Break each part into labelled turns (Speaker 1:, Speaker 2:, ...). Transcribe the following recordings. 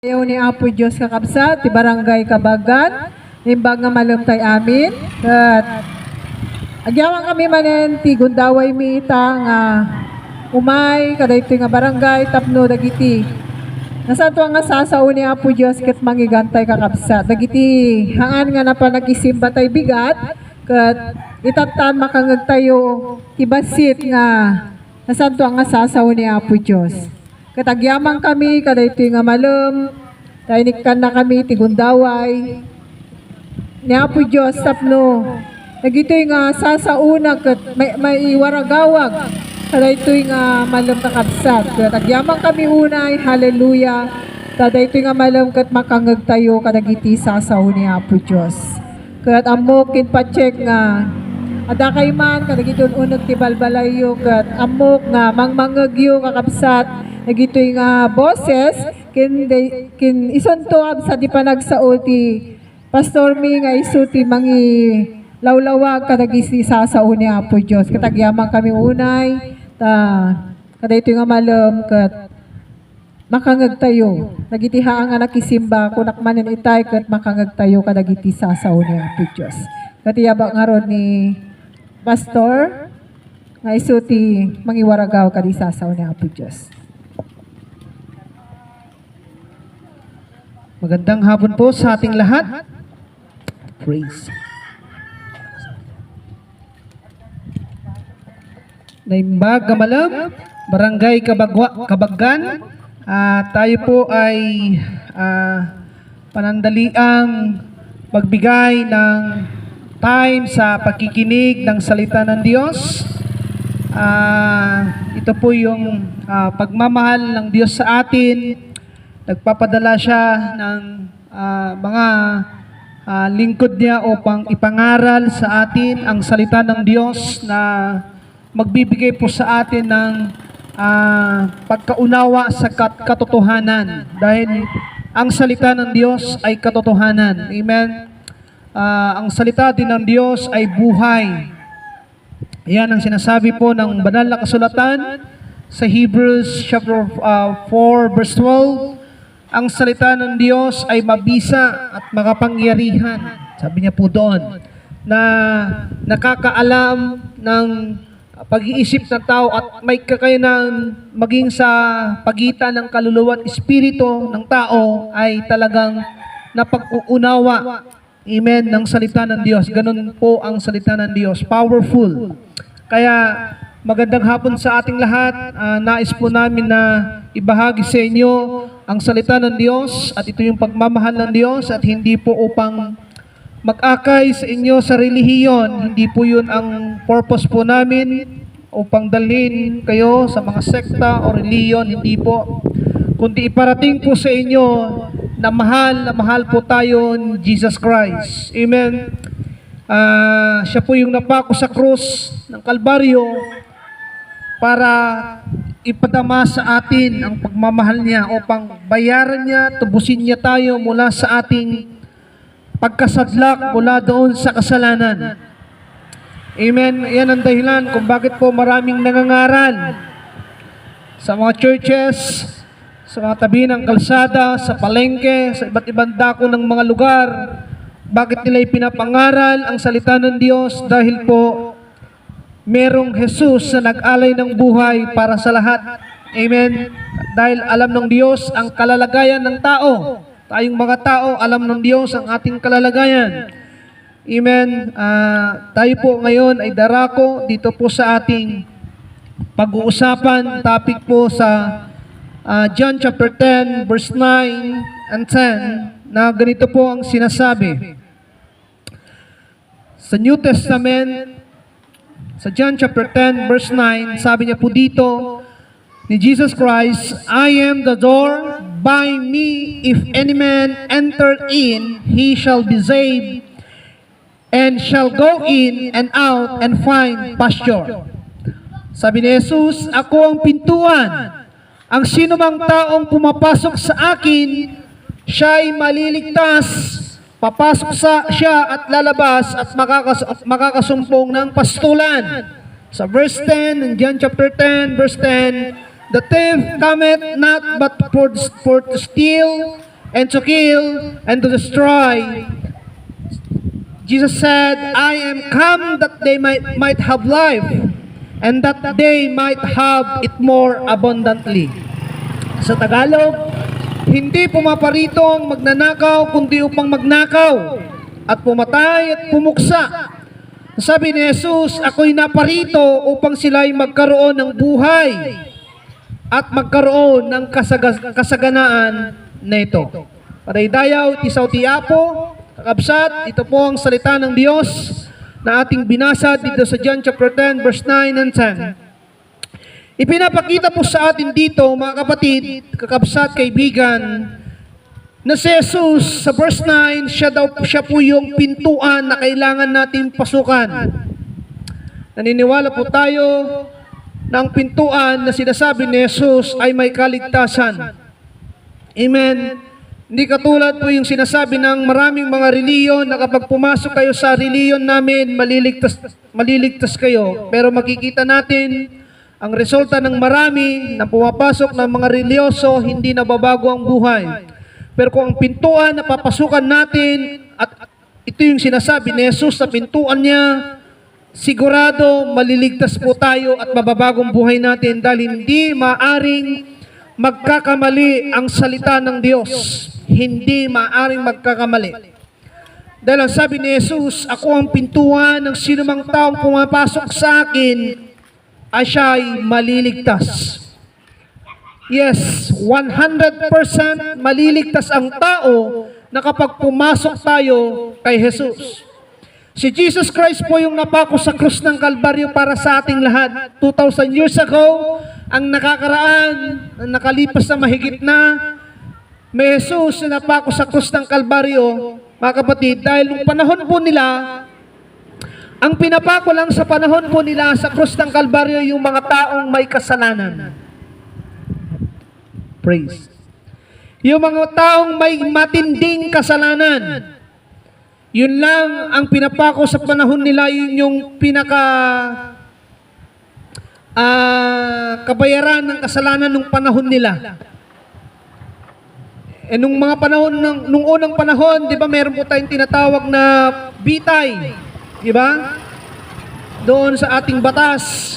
Speaker 1: Ayaw ni Apo Diyos kakabsat, ti barangay Kabagan, nimbag nga malumtay amin. At agyawan kami manen ti gundaway miita nga umay, kadayto nga barangay, tapno dagiti. Nasanto nga sasao ni Apo Diyos ket mangigantay kakabsat. Dagiti haan nga na pa nagisimba tay bigat, ket itatan makangag tayo tibasit nga nasanto nga sasao ni Apo Diyos. Katagyaman kami, kadayto nga malum, taynikan na kami, tigundaway. Ni Apo Diyos, tapno, nagito nga sasaunag, may waragawag, kadayto nga malum kakabsat. Katagyaman kami unay, hallelujah, kadayto nga malum kat makangag tayo, kadagiti sasaw ni Apo Diyos. Kat amok, kinpacheck nga, adakay man, kadagito unag tibalbalayo, kat amok nga, mangmangagyo kakabsat, nagitoy nga boses kin isonto sa di pa nagsao ti Pastor Mi nga isu ti mangi lawlawag kadagisi sasao ni Apo Dios katagyaman kami unay ta kadaytoy nga malem ket makangag tayo nagitihaan nga nakisimba kunak manen itay ket makangag tayo kadagiti sasao ni Apo Dios katiyaba nga ron ni Pastor nga isu ti mangiwaragaw kadi sasao ni Apo Dios.
Speaker 2: Magandang hapon po sa ating lahat. Praise. Naimbag Gamalam, Barangay Kabagan. Tayo po ay panandaliang magbigay ng time sa pagkikinig ng salita ng Diyos. Ito po yung pagmamahal ng Diyos sa atin. Nagpapadala siya ng mga lingkod niya upang ipangaral sa atin ang salita ng Diyos na magbibigay po sa atin ng pagkaunawa sa katotohanan dahil ang salita ng Diyos ay katotohanan. Amen? Ang salita din ng Diyos ay buhay. Ayan ang sinasabi po ng banal na kasulatan sa Hebrews chapter 4 verse 12. Ang salita ng Diyos ay mabisa at makapangyarihan. Sabi niya po doon, na nakakaalam ng pag-iisip ng tao at may kakayanan maging sa pagitan ng kaluluwa at espiritu ng tao ay talagang napag-uunawa. Amen, ng salita ng Diyos. Ganun po ang salita ng Diyos. Powerful. Kaya magandang hapon sa ating lahat. Nais po namin na ibahagi sa inyo ang salita ng Diyos at ito yung pagmamahal ng Diyos at hindi po upang mag-akay sa inyo sa relihiyon. Hindi po yun ang purpose po namin upang dalhin kayo sa mga sekta o relihiyon. Hindi po. Kundi iparating po sa inyo na mahal po tayo ni Jesus Christ. Amen. Siya po yung napako sa krus ng Kalbaryo para ipadama sa atin ang pagmamahal niya upang bayaran niya, tubusin niya tayo mula sa ating pagkasadlak mula doon sa kasalanan. Amen. Yan ang dahilan kung bakit po maraming nangangaral sa mga churches, sa mga tabi ng kalsada, sa palengke, sa iba't ibang dako ng mga lugar. Bakit nila ipinapangaral ang salita ng Diyos? Dahil po merong Jesus na nag-alay ng buhay para sa lahat. Amen. Dahil alam ng Diyos ang kalalagayan ng tao. Tayong mga tao, alam ng Diyos ang ating kalalagayan. Amen. Tayo po ngayon ay darako dito po sa ating pag-uusapan. Topic po sa John chapter 10 verse 9 and 10 na ganito po ang sinasabi. Sa New Testament, sa John chapter 10 verse 9, sabi niya po dito ni Jesus Christ, I am the door, by me if any man enter in, he shall be saved, and shall go in and out and find pasture. Sabi ni Jesus, ako ang pintuan. Ang sino mang taong pumapasok sa akin, siya ay maliligtas. Papasok siya at lalabas at makakasumpong ng pastulan. Sa verse 10, in John chapter 10, verse 10, the thief cometh not but for to steal and to kill and to destroy. Jesus said, I am come that they might have life, and that they might have it more abundantly. Sa Tagalog, hindi pumaparitong magnanakaw, kundi upang magnakaw, at pumatay at pumuksa. Sabi ni Jesus, ako'y naparito upang sila'y magkaroon ng buhay at magkaroon ng kasaganaan na ito. Paraydayaw, tisaw tiapo, kakabsat, ito po ang salita ng Diyos na ating binasa dito sa John chapter 10, verse 9 and 10. Ipinapakita po sa atin dito, mga kapatid, kakabsat, kaibigan, na si Jesus sa verse 9, siya po yung pintuan na kailangan natin pasukan. Naniniwala po tayo na ang pintuan na sinasabi ni Jesus ay may kaligtasan. Amen. Hindi katulad po yung sinasabi ng maraming mga reliyon na kapag pumasok kayo sa reliyon namin, maliligtas kayo. Pero makikita natin ang resulta ng marami na pumapasok ng mga religyoso, hindi nababago ang buhay. Pero kung ang pintuan na papasukan natin, at ito yung sinasabi ni Jesus sa pintuan niya, sigurado maliligtas po tayo at mababagong buhay natin dahil hindi maaring magkakamali ang salita ng Diyos. Hindi maaring magkakamali. Dahil ang sabi ni Jesus, ako ang pintuan ng sinumang taong pumapasok sa akin ay siya'y maliligtas. Yes, 100% maliligtas ang tao na kapag pumasok tayo kay Jesus. Si Jesus Christ po yung napako sa krus ng Kalbaryo para sa ating lahat. 2,000 years ago, ang nakakaraan, ang nakalipas na mahigit na, may Jesus na napako sa krus ng Kalbaryo, mga kapatid, dahil nung panahon po nila, ang pinapako lang sa panahon po nila sa krus ng Kalbaryo yung mga taong may kasalanan. Praise. Yung mga taong may matinding kasalanan, yun lang ang pinapako sa panahon nila, yun yung kabayaran ng kasalanan nung panahon nila. Nung mga panahon, nung unang panahon, di ba meron po tayong tinatawag na bitay, di ba? Doon sa ating batas.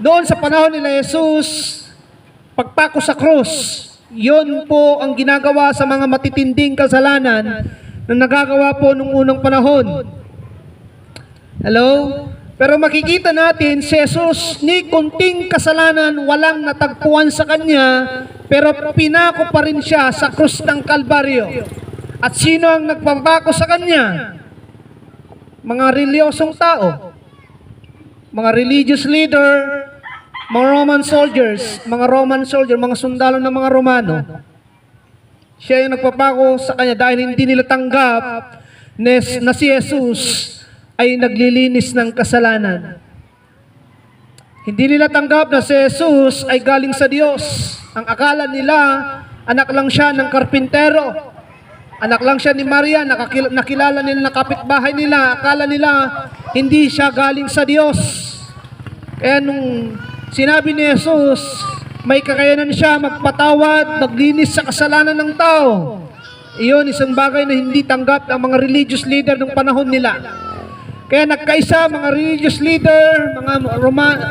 Speaker 2: Doon sa panahon nila Jesus, pagpako sa krus, yun po ang ginagawa sa mga matitinding kasalanan na nagagawa po nung unang panahon. Hello? Pero makikita natin, si Jesus, ni kunting kasalanan, walang natagpuan sa kanya, pero pinako pa rin siya sa krus ng Kalbaryo. At sino ang nagpapako sa kanya? Mga reliyosong tao, mga religious leader, mga Roman soldiers, mga sundalo ng mga Romano. Siya yung nagpapako sa kanya dahil hindi nila tanggap na si Jesus ay naglilinis ng kasalanan. Hindi nila tanggap na si Jesus ay galing sa Diyos. Ang akala nila, anak lang siya ng karpintero. Anak lang siya ni Maria, nakilala nila na kapitbahay nila. Akala nila, hindi siya galing sa Diyos. Kaya nung sinabi ni Jesus, may kakayanan siya magpatawad, maglinis sa kasalanan ng tao. Iyon, isang bagay na hindi tanggap ng mga religious leader ng panahon nila. Kaya nagkaisa mga religious leader, mga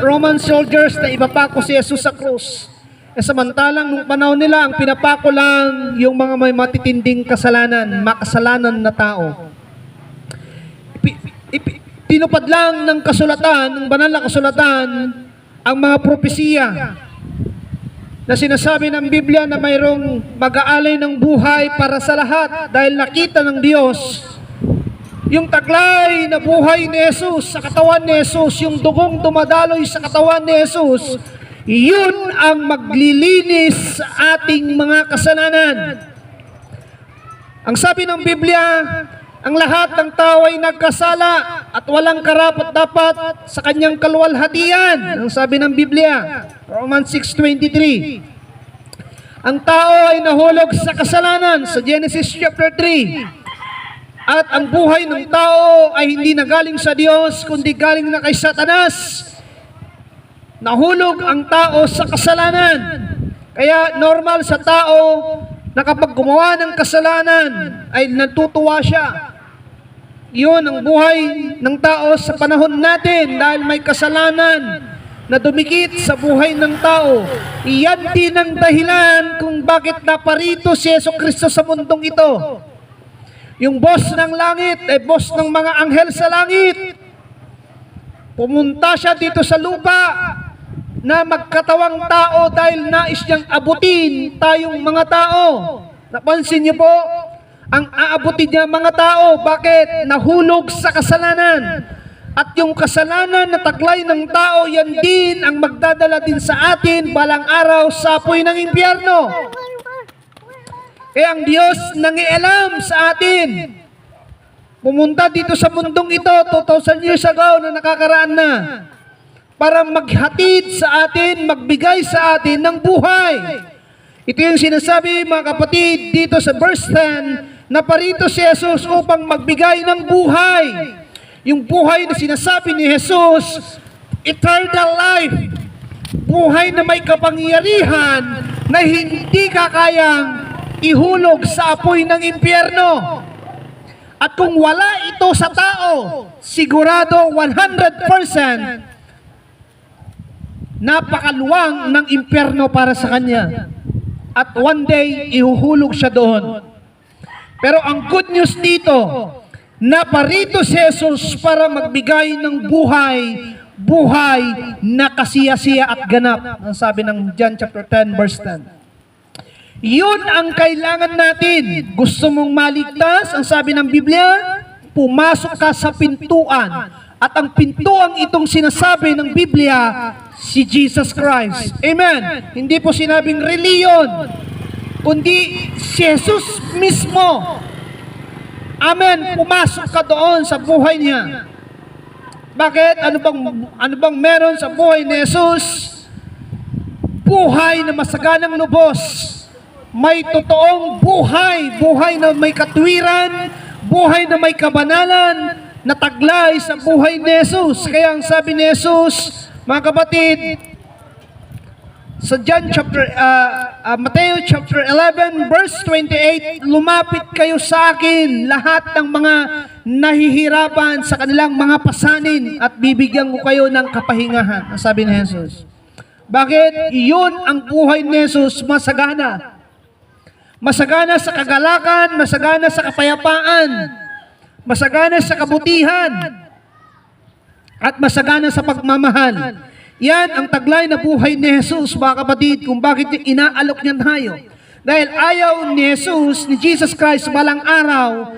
Speaker 2: Roman soldiers na ipapako si Jesus sa krus. Samantalang nung panahon nila, ang pinapako lang yung mga may matitinding kasalanan, makasalanan na tao. Tinupad lang ng kasulatan, ng banal na kasulatan, ang mga propesiya na sinasabi ng Biblia na mayroong mag-aalay ng buhay para sa lahat dahil nakita ng Diyos yung taglay na buhay ni Jesus sa katawan ni Jesus, yung dugong dumadaloy sa katawan ni Jesus, yun ang maglilinis sa ating mga kasalanan. Ang sabi ng Biblia, ang lahat ng tao ay nagkasala at walang karapat-dapat sa kanyang kaluwalhatian. Ang sabi ng Biblia, Romans 6:23. Ang tao ay nahulog sa kasalanan sa Genesis chapter 3. At ang buhay ng tao ay hindi na galing sa Diyos, kundi galing na kay Satanas. Nahulog ang tao sa kasalanan. Kaya normal sa tao na kapag gumawa ng kasalanan ay natutuwa siya. Yun ang buhay ng tao sa panahon natin dahil may kasalanan na dumikit sa buhay ng tao. Iyan din ang dahilan kung bakit naparito si Jesucristo sa mundong ito. Yung boss ng langit ay boss ng mga anghel sa langit. Pumunta siya dito sa lupa na magkatawang tao dahil nais niyang abutin tayong mga tao. Napansin niyo po, ang aabutin niya mga tao, bakit? Nahulog sa kasalanan. At yung kasalanan na taglay ng tao, yan din ang magdadala din sa atin balang araw sa apoy ng impyerno. Kaya ang Diyos nangialam sa atin. Pumunta dito sa mundong ito 2,000 years ago na nakakaraan na para maghatid sa atin, magbigay sa atin ng buhay. Ito yung sinasabi mga kapatid dito sa verse 10 na parito si Jesus upang magbigay ng buhay. Yung buhay na sinasabi ni Jesus, eternal life. Buhay na may kapangyarihan na hindi kakayang ihulog sa apoy ng impyerno. At kung wala ito sa tao, sigurado 100% napakaluwang ng impyerno para sa kanya. At one day, ihuhulog siya doon. Pero ang good news dito, naparito si Jesus para magbigay ng buhay na kasiyasiya at ganap. Ang sabi ng John chapter 10 verse 10. Yun ang kailangan natin. Gusto mong maligtas, ang sabi ng Biblia, pumasok ka sa pintuan. At ang pintuang itong sinasabi ng Biblia, si Jesus Christ. Amen. Hindi po sinabing reliyon, kundi si Jesus mismo. Amen. Pumasok ka doon sa buhay niya. Bakit? Ano bang meron sa buhay ni Jesus? Buhay na masaganang lubos. May totoong buhay na may katwiran, buhay na may kabanalan, na taglay sa buhay ni Jesus. Kaya ang sabi ni Jesus, mga kapatid, sa Matthew chapter 11 verse 28, lumapit kayo sa akin lahat ng mga nahihirapan sa kanilang mga pasanin at bibigyan ko kayo ng kapahingahan. Ang sabi ni Jesus. Bakit? Iyon ang buhay ni Jesus, masagana. Masagana sa kagalakan, masagana sa kapayapaan, masagana sa kabutihan, at masagana sa pagmamahal. Yan ang taglay na buhay ni Jesus, mga kapatid, kung bakit inaalok niya tayo. Dahil ayaw ni Jesus, ni Jesus Christ, balang araw,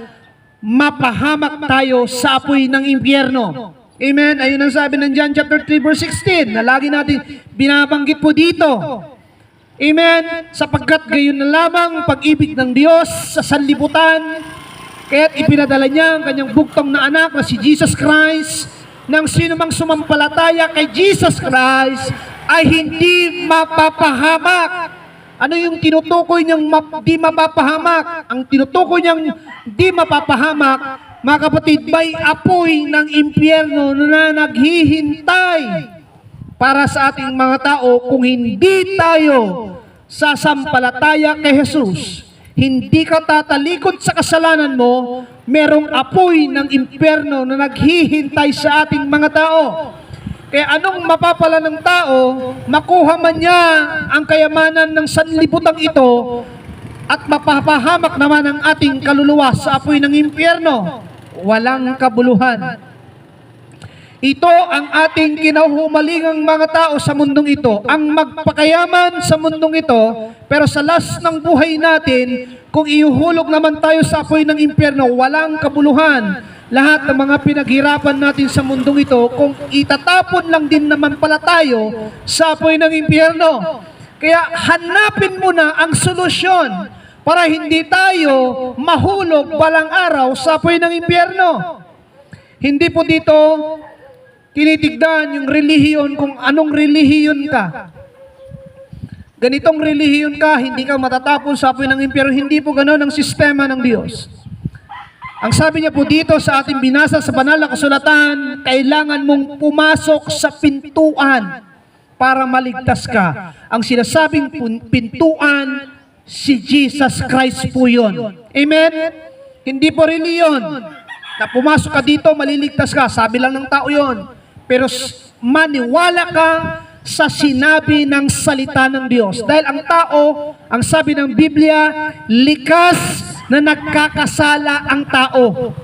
Speaker 2: mapahamak tayo sa apoy ng impyerno. Amen? Ayun ang sabi ng John chapter 3 verse 16, na lagi natin binabanggit po dito. Amen? Sapagkat gayon na lamang pag-ibig ng Diyos sa sanlibutan, kaya't ipinadala niya ang kanyang bugtong na anak na si Jesus Christ, nang sino mang sumampalataya kay Jesus Christ ay hindi mapapahamak. Ano yung tinutukoy niyang di mapapahamak? Ang tinutukoy niyang di mapapahamak, mga kapatid, may apoy ng impyerno na naghihintay para sa ating mga tao kung hindi tayo sasampalataya kay Jesus. Hindi ka tatalikod sa kasalanan mo, merong apoy ng impyerno na naghihintay sa ating mga tao. Kaya anong mapapala ng tao, makuha man niya ang kayamanan ng sanlibutan ito at mapapahamak naman ang ating kaluluwa sa apoy ng impyerno. Walang kabuluhan. Ito ang ating kinahumalingang mga tao sa mundong ito, ang magpakayaman sa mundong ito, pero sa last ng buhay natin, kung ihuhulog naman tayo sa apoy ng impyerno, walang kabuluhan. Lahat ng mga pinaghirapan natin sa mundong ito, kung itatapon lang din naman pala tayo sa apoy ng impyerno. Kaya hanapin mo na ang solusyon para hindi tayo mahulog balang araw sa apoy ng impyerno. Hindi po dito tinitignan yung relihiyon kung anong relihiyon ka. Ganitong relihiyon ka, hindi ka matatapon sa apoy ng impyerno. Hindi po ganoon ang sistema ng Diyos. Ang sabi niya po dito sa ating binasa sa banal na kasulatan, kailangan mong pumasok sa pintuan para maligtas ka. Ang sinasabing pintuan, si Jesus Christ po yun. Amen? Hindi po reliyon na pumasok ka dito, maliligtas ka. Sabi lang ng tao yon. Pero maniwala ka sa sinabi ng salita ng Diyos. Dahil ang tao, ang sabi ng Biblia, likas na nagkakasala ang tao.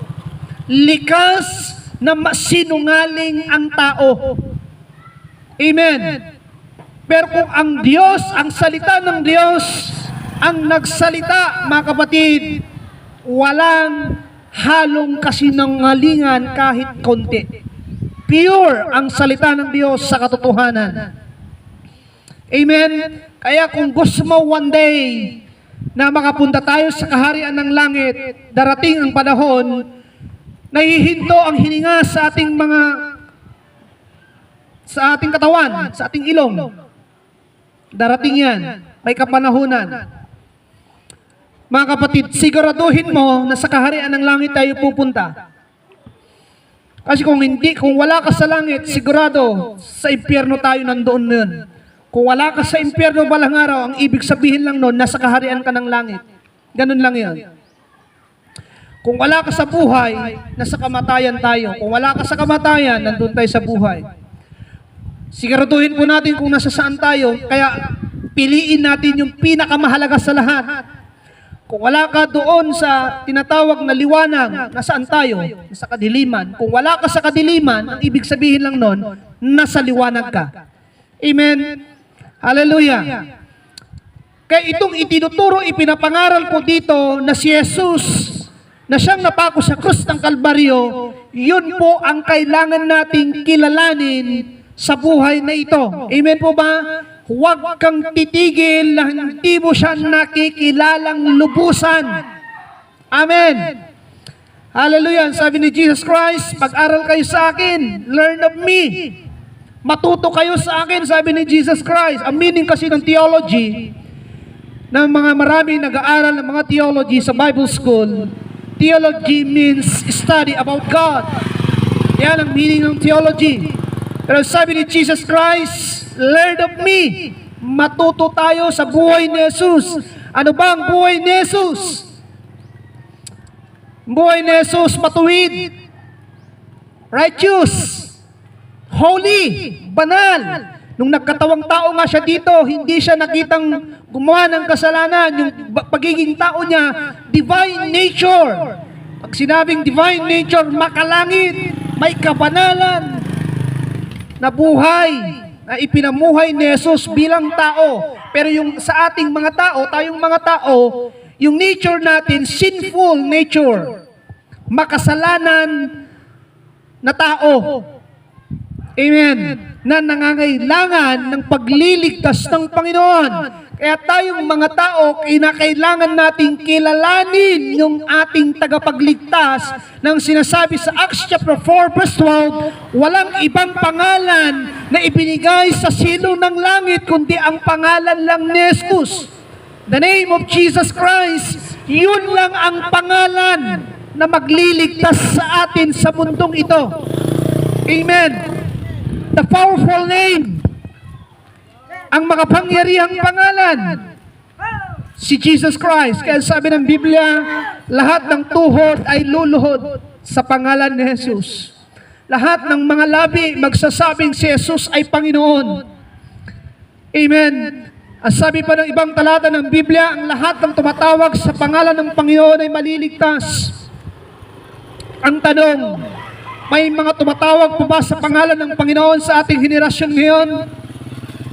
Speaker 2: Likas na sinungaling ang tao. Amen. Pero kung ang Diyos, ang salita ng Diyos, ang nagsalita, mga kapatid, walang halong kasinungalingan kahit konti. Pure ang salita ng Diyos sa katotohanan. Amen? Kaya kung gusto mo one day na makapunta tayo sa kaharian ng langit, darating ang panahon, nahihinto ang hininga sa ating katawan, sa ating ilong. Darating yan. May kapanahunan. Mga kapatid, siguraduhin mo na sa kaharian ng langit tayo pupunta. Kasi kung wala ka sa langit, sigurado sa impyerno tayo nandoon nun. Kung wala ka sa impyerno balang araw, ang ibig sabihin lang nun, nasa kaharian ka ng langit. Ganun lang yun. Kung wala ka sa buhay, nasa kamatayan tayo. Kung wala ka sa kamatayan, nandun tayo sa buhay. Siguraduhin po natin kung nasa saan tayo, kaya piliin natin yung pinakamahalaga sa lahat. Kung wala ka doon sa tinatawag na liwanag, nasaan tayo? Nasa kadiliman. Kung wala ka sa kadiliman, ang ibig sabihin lang nun, nasa liwanag ka. Amen? Hallelujah. Kaya itong itinuturo, ipinapangaral ko dito na si Jesus, na siyang napako sa krus ng Kalbaryo, yun po ang kailangan nating kilalanin sa buhay na ito. Amen po ba? Huwag kang titigil na hindi mo siya nakikilalang lubusan. Amen. Hallelujah. Sabi ni Jesus Christ, pag-aral kayo sa akin, learn of me. Matuto kayo sa akin, sabi ni Jesus Christ. Ang meaning kasi ng theology, ng mga maraming nag-aaral ng mga theology sa Bible school, theology means study about God. Yan ang meaning ng theology. Pero sabi ni Jesus Christ, learn of me. Matuto tayo sa buhay ni Jesus. Ano ba ang buhay ni Jesus? Buhay ni Jesus, matuwid, righteous, holy, banal. Nung nagkatawang tao nga siya dito, hindi siya nakitang gumawa ng kasalanan. Yung pagiging tao niya, divine nature. Pag sinabing divine nature, makalangit, may kabanalan na buhay na ipinamuhay ni Jesus bilang tao. Pero yung sa ating mga tao, tayong mga tao, yung nature natin, sinful nature, makasalanan na tao. Amen. Na nangangailangan ng pagliligtas ng Panginoon. Kaya tayong mga tao, kinakailangan nating kilalanin yung ating tagapagligtas ng sinasabi sa Acts chapter 4 verse 12, walang ibang pangalan na ibinigay sa silo ng langit kundi ang pangalan lang ni Jesus. The name of Jesus Christ, yun lang ang pangalan na magliligtas sa atin sa mundong ito. Amen. The powerful name, ang makapangyarihang pangalan, si Jesus Christ. Kaya sabi ng Biblia, lahat ng tuhod ay luluhod sa pangalan ni Jesus. Lahat ng mga labi magsasabing si Jesus ay Panginoon. Amen. Ang sabi pa ng ibang talata ng Biblia, ang lahat ng tumatawag sa pangalan ng Panginoon ay maliligtas. Ang tanong, may mga tumatawag pa ba sa pangalan ng Panginoon sa ating henerasyon ngayon?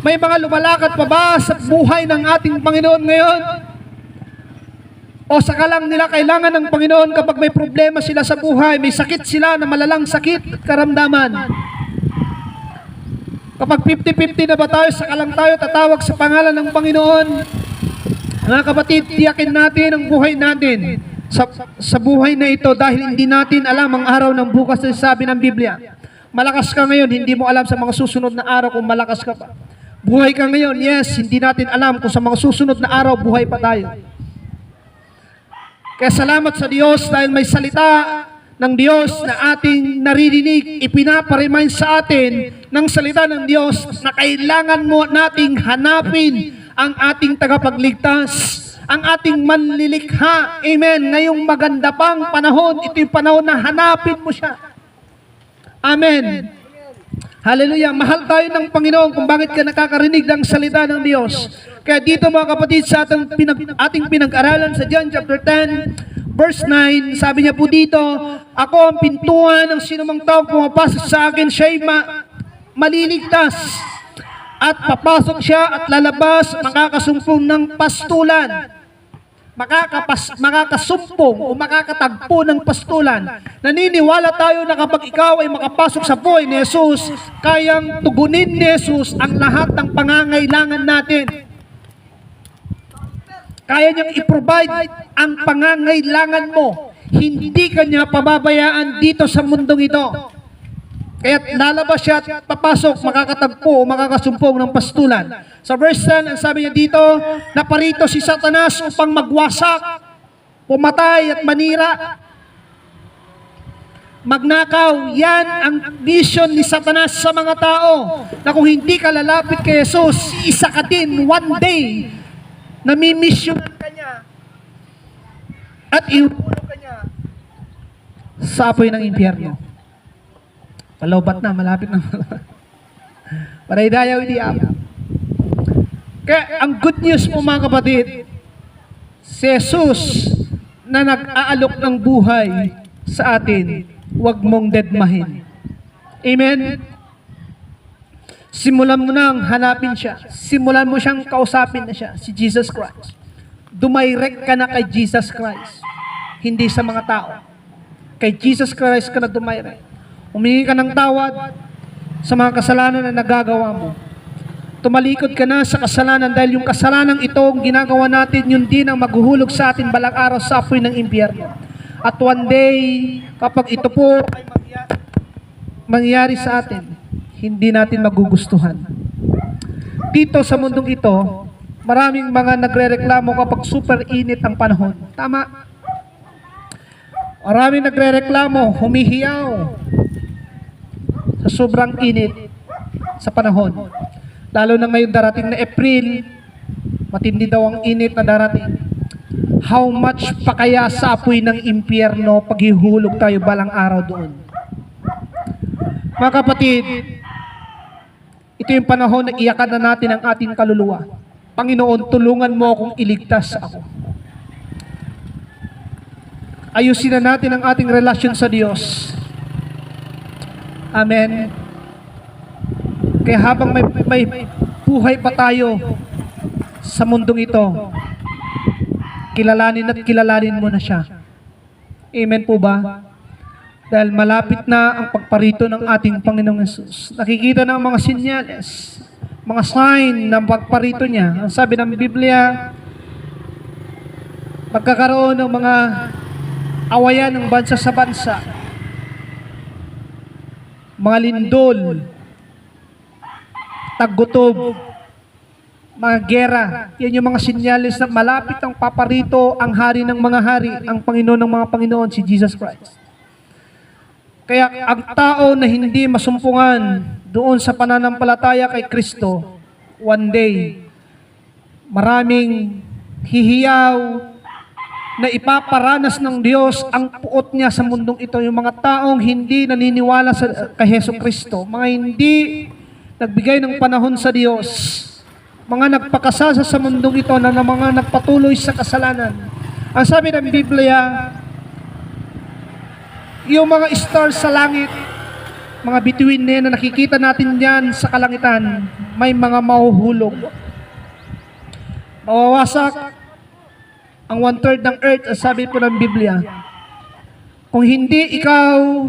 Speaker 2: May mga lumalakad pa ba sa buhay ng ating Panginoon ngayon? O saka lang nila kailangan ng Panginoon kapag may problema sila sa buhay, may sakit sila na malalang sakit at karamdaman? Kapag 50-50 na ba tayo, saka lang tayo tatawag sa pangalan ng Panginoon? Mga kapatid, tiyakin natin ang buhay natin sa buhay na ito dahil hindi natin alam ang araw ng bukas na sabi ng Biblia. Malakas ka ngayon, hindi mo alam sa mga susunod na araw kung malakas ka pa. Buhay ka ngayon, yes, hindi natin alam kung sa mga susunod na araw buhay pa tayo. Kaya salamat sa Diyos dahil may salita ng Diyos na ating naririnig, ipinaparemind sa atin ng salita ng Diyos na kailangan mo nating hanapin ang ating tagapagligtas, ang ating manlilikha. Amen. Ngayong maganda pang panahon, ito yung panahon na hanapin mo siya. Amen. Hallelujah. Mahal tayo ng Panginoon kung bakit ka nakakarinig ng salita ng Diyos. Kaya dito mga kapatid, sa ating pinag-aralan sa John chapter 10, verse 9, sabi niya po dito, ako ang pintuan ng sinumang taong pumapasok sa akin, siya'y maliligtas. At papasok siya at lalabas, makakasumpong ng pastulan. Makakasumpong o makakatagpo ng pastulan. Naniniwala tayo na kapag ikaw ay makapasok sa buhay ni Jesus, kayang tugunin ni Jesus ang lahat ng pangangailangan natin. Kaya niyang i-provide ang pangangailangan mo. Hindi ka niya pababayaan dito sa mundong ito. Kaya lalabas siya at papasok, makakatagpo o makakasumpong ng pastulan. Sa verse 10, ang sabi niya dito, naparito si Satanas upang magwasak, pumatay at manira, magnakaw. Yan ang mission ni Satanas sa mga tao, na kung hindi ka lalapit kay Jesus, isa ka din one day, nami-missionan ka niya at ihulog ka niya sa apoy ng impyerno. Palaubat na, malapit na. Paraydayaw di ako. Kaya ang good news mo mga kapatid, si Jesus na nag-aalok ng buhay sa atin, huwag mong dedmahin. Amen? Simulan mo nang hanapin siya. Simulan mo siyang kausapin na siya, si Jesus Christ. Dumirect ka na kay Jesus Christ, hindi sa mga tao. Kay Jesus Christ ka na dumirect. Humingi ka ng tawad sa mga kasalanan na nagagawa mo. Tumalikod ka na sa kasalanan dahil yung kasalanan ito, ang ginagawa natin, yun din ang maghuhulog sa atin balang araw sa apoy ng impyerno. At one day, kapag ito po ay mangyari sa atin, hindi natin magugustuhan. Dito sa mundong ito, maraming mga nagrereklamo kapag super init ang panahon. Tama? Maraming nagrereklamo, humihiyaw sa sobrang init sa panahon. Lalo na ngayon darating na April, matindi daw ang init na darating. How much pa kaya sa apoy ng impyerno paghihulog tayo balang araw doon? Mga kapatid, ito yung panahon na iyakan na natin ang ating kaluluwa. Panginoon, tulungan mo akong iligtas ako. Ayusin na natin ang ating relasyon sa Diyos. Amen. Kaya habang may buhay pa tayo sa mundong ito, kilalanin at kilalanin mo na siya. Amen po ba? Dahil malapit na ang pagparito ng ating Panginoong Yesus. Nakikita ng mga sinyales, mga sign ng pagparito niya. Ang sabi ng Biblia, magkakaroon ng mga awayan ng bansa sa bansa, mga lindol, taggutob, mga gera. Yan yung mga sinyalis na malapit ang paparito ang hari ng mga hari, ang Panginoon ng mga Panginoon, si Jesus Christ. Kaya ang tao na hindi masumpungan doon sa pananampalataya kay Kristo, one day, maraming hihiyaw na ipaparanas ng Diyos ang puot niya sa mundong ito. Yung mga taong hindi naniniwala kay Hesus Kristo, mga hindi nagbigay ng panahon sa Diyos, mga nagpakasasa sa mundong ito na mga nagpatuloy sa kasalanan. Ang sabi ng Biblia, yung mga stars sa langit, mga bituin na nakikita natin yan sa kalangitan, may mga mahuhulog. Mawawasak ang 1/3 ng earth, ang sabi po ng Biblia. Kung hindi ikaw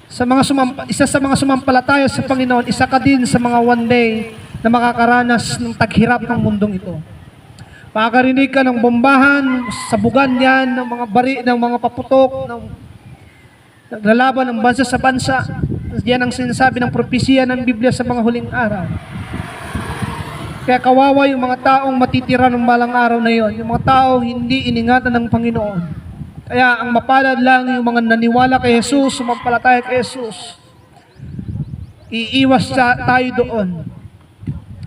Speaker 2: isa sa mga sumampalataya sa Panginoon, isa ka din sa mga one day na makakaranas ng taghirap ng mundong ito. Makakarinig ka ng bombahan, sabugan yan, ng mga bari, ng mga paputok, ng naglalaban ng bansa sa bansa. Yan ang sinasabi ng propesya ng Biblia sa mga huling araw. Kaya kawawa yung mga taong matitira ng balang araw na yon, yung mga taong hindi iningatan ng Panginoon. Kaya ang mapalad lang yung mga naniwala kay Jesus, sumampalataya kay Jesus. Iiwas tayo doon.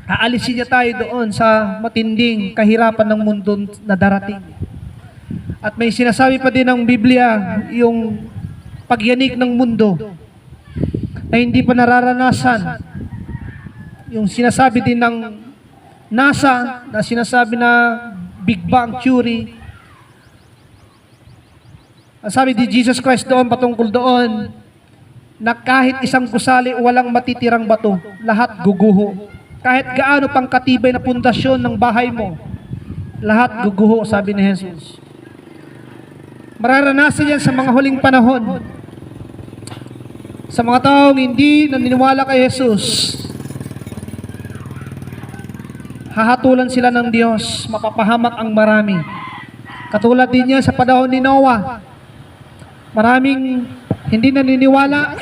Speaker 2: Aalisin niya tayo doon sa matinding kahirapan ng mundo na darating. At may sinasabi pa din ng Biblia, yung pagyanig ng mundo na hindi pa nararanasan. Yung sinasabi din ng NASA, na sinasabi na Big Bang Theory. Ang sabi ni Jesus Christ doon, patungkol doon, na kahit isang gusali, walang matitirang bato, lahat guguho. Kahit gaano pang katibay na pundasyon ng bahay mo, lahat guguho, sabi ni Jesus. Mararanasan yan sa mga huling panahon. Sa mga taong hindi naniniwala kay Jesus, hahatulan sila ng Diyos, mapapahamak ang marami. Katulad din yan sa panahon ni Noah. Maraming hindi naniniwala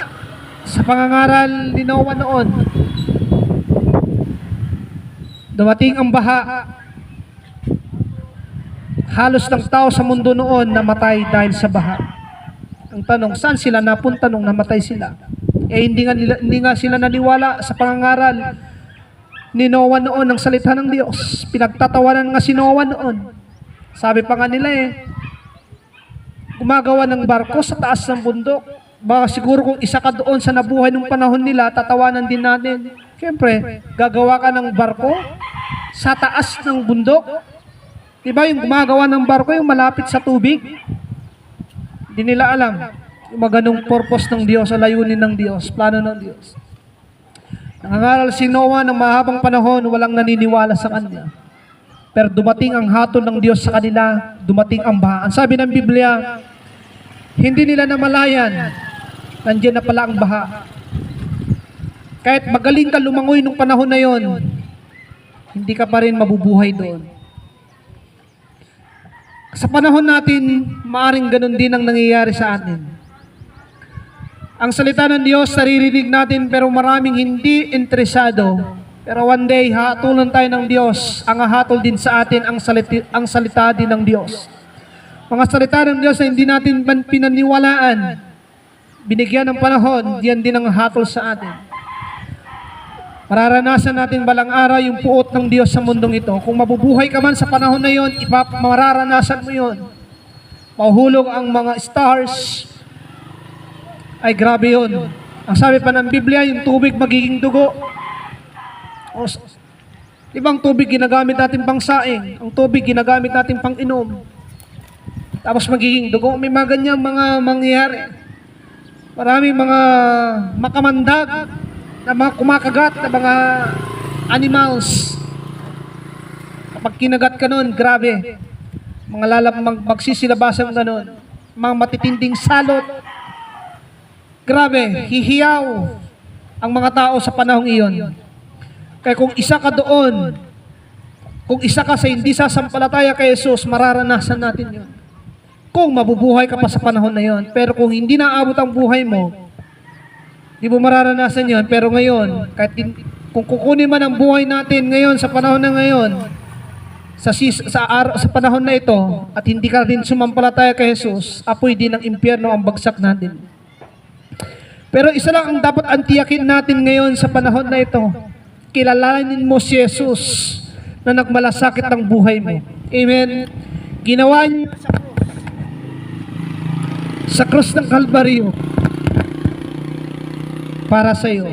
Speaker 2: sa pangangaral ni Noah noon. Dumating ang baha. Halos ng tao sa mundo noon namatay dahil sa baha. Ang tanong, saan sila napunta nung namatay sila? Hindi nga sila naniwala sa pangangaral ni Noah noon ng salita ng Diyos. Pinagtatawanan nga si Noah noon. Sabi pa nga nila gumagawa ng barko sa taas ng bundok. Baka siguro kung isa ka doon sa nabuhay ng panahon nila, tatawanan din natin. Siyempre, gagawa ka ng barko sa taas ng bundok. Diba yung gumagawa ng barko, yung malapit sa tubig? Hindi nila alam yung maganong purpose ng Diyos, o layunin ng Diyos, plano ng Diyos. Nangangaral si Noah ng mahabang panahon, walang naniniwala sa kanya. Pero dumating ang hatol ng Diyos sa kanila, dumating ang baha. Ang sabi ng Biblia, hindi nila namalayan, nandiyan na pala ang baha. Kahit magaling ka lumangoy nung panahon na yon, hindi ka pa rin mabubuhay doon. Sa panahon natin, maaring ganun din ang nangyayari sa atin. Ang salita ng Diyos, naririnig natin pero maraming hindi interesado. Pero one day, hatulan tayo ng Diyos. Ang hahatol din sa atin ang salita din ng Diyos. Mga salita ng Diyos na hindi natin pinaniwalaan, binigyan ng panahon, diyan din ang hatol sa atin. Mararanasan natin balang araw yung puot ng Diyos sa mundong ito. Kung mabubuhay ka man sa panahon na yon, mararanasan mo yon. Mahuhulog ang mga stars, ay grabe yun. Ang sabi pa ng Biblia, yung tubig magiging dugo. Ibang tubig ginagamit natin pang saing, ang tubig ginagamit natin pang inom. Tapos magiging dugo. May mga ganyang mga mangyayari. Maraming mga makamandag na mga kumakagat na mga animals. Kapag kinagat ka nun, grabe. Mga magsisilabasan ka nun. Mga matitinding salot. Grabe, hihiyaw ang mga tao sa panahong iyon. Kaya kung isa ka doon, kung isa ka sa hindi sasampalataya kay Jesus, mararanasan natin yun. Kung mabubuhay ka pa sa panahon na yun. Pero kung hindi naabot ang buhay mo, hindi mo mararanasan yun. Pero ngayon, kung kukunin man ang buhay natin ngayon, sa panahon na ngayon, sa panahon na ito, at hindi ka rin sumampalataya kay Jesus, apoy din ng impyerno ang bagsak natin. Pero isa lang ang dapat antiyakin natin ngayon sa panahon na ito. Kilalanin mo si Jesus na nagmalasakit ng buhay mo. Amen. Ginawa niya sa krus ng Kalbaryo para sa iyo.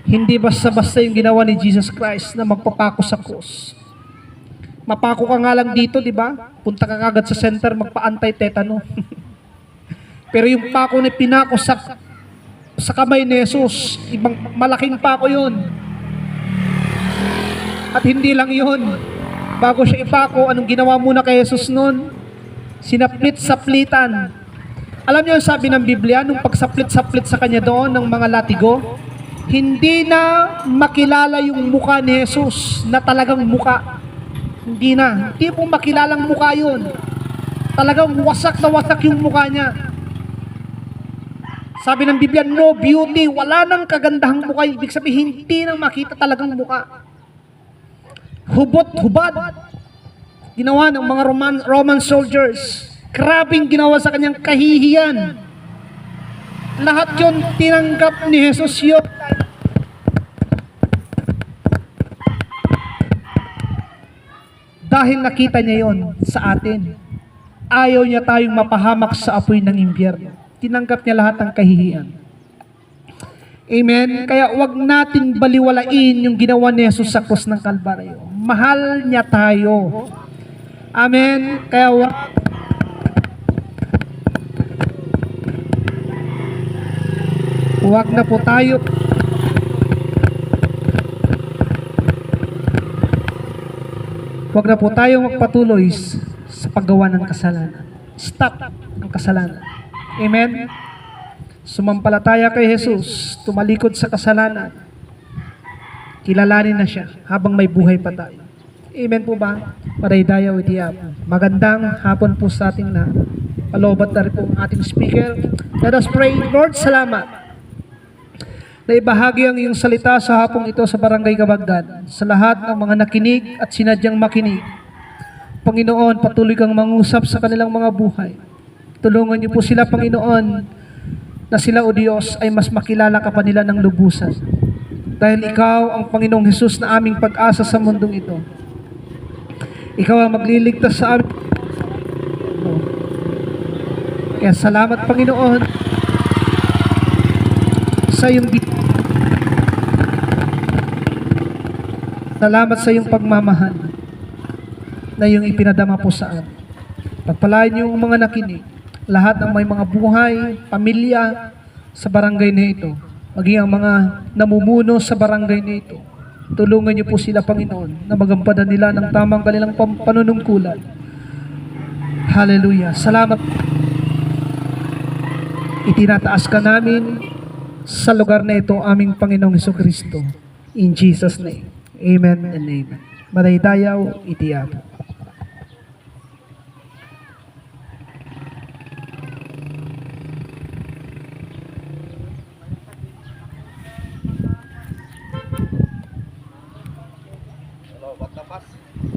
Speaker 2: Hindi basta-basta yung ginawa ni Jesus Christ na magpapako sa krus. Mapako ka nga lang dito, di ba? Punta ka agad sa center, magpa-anti-tetano. Pero yung pako na pinako sa kamay ni Jesus, ibang malaking pako yun. At hindi lang yun. Bago siya ipako, anong ginawa muna kay Jesus noon? Sinaplit-saplitan. Alam niyo yung sabi ng Biblia, nung pagsaplit-saplit sa kanya doon ng mga latigo, hindi na makilala yung mukha ni Jesus na talagang mukha. Hindi na. Hindi po makilalang mukha yun. Talagang wasak na wasak yung mukha niya. Sabi ng Biblia, no beauty, wala nang kagandahang mukha. Ibig sabihin, hindi nang makita talagang mukha. Hubot, hubad. Ginawa ng mga Roman soldiers. Grabing ginawa sa kanyang kahihiyan. Lahat yon tinanggap ni Jesus yun. Dahil nakita niya yon sa atin. Ayaw niya tayong mapahamak sa apoy ng impyerno. Tinanggap niya lahat ng kahihiyan. Amen? Kaya wag natin baliwalain yung ginawa ni Jesus sa krus ng Kalbaryo. Mahal niya tayo. Amen? Kaya wag na po tayo magpatuloy sa paggawa ng kasalanan. Stop ang kasalanan. Amen? Sumampalataya kay Jesus, tumalikod sa kasalanan, kilalanin na siya habang may buhay pa tayo. Amen po ba? Maraydayaw itiyap. Magandang hapon po sa ating na palobat na rin po ang ating speaker. Let us pray. Lord, salamat na ibahagi ang iyong salita sa hapong ito sa Barangay Kabagdan, sa lahat ng mga nakinig at sinadyang makinig. Panginoon, patuloy kang mangusap sa kanilang mga buhay. Tulungan niyo po sila, Panginoon, na sila, O Diyos, ay mas makilala ka pa nila ng lubusan. Dahil Ikaw ang Panginoong Hesus na aming pag-asa sa mundong ito. Ikaw ang magliligtas sa amin. Kaya salamat, Panginoon, sa iyong salamat sa iyong pagmamahal na iyong ipinadama po sa amin. Pagpalain niyo ang mga nakinig, lahat ng may mga buhay, pamilya sa barangay na ito, maging ang mga namumuno sa barangay na ito. Tulungan niyo po sila, Panginoon, na magampanan nila ng tamang kanilang panunungkulan. Hallelujah. Salamat. Itinataas ka namin sa lugar na ito, aming Panginoong Hesukristo. In Jesus' name. Amen and amen. Maraydayaw itiyap.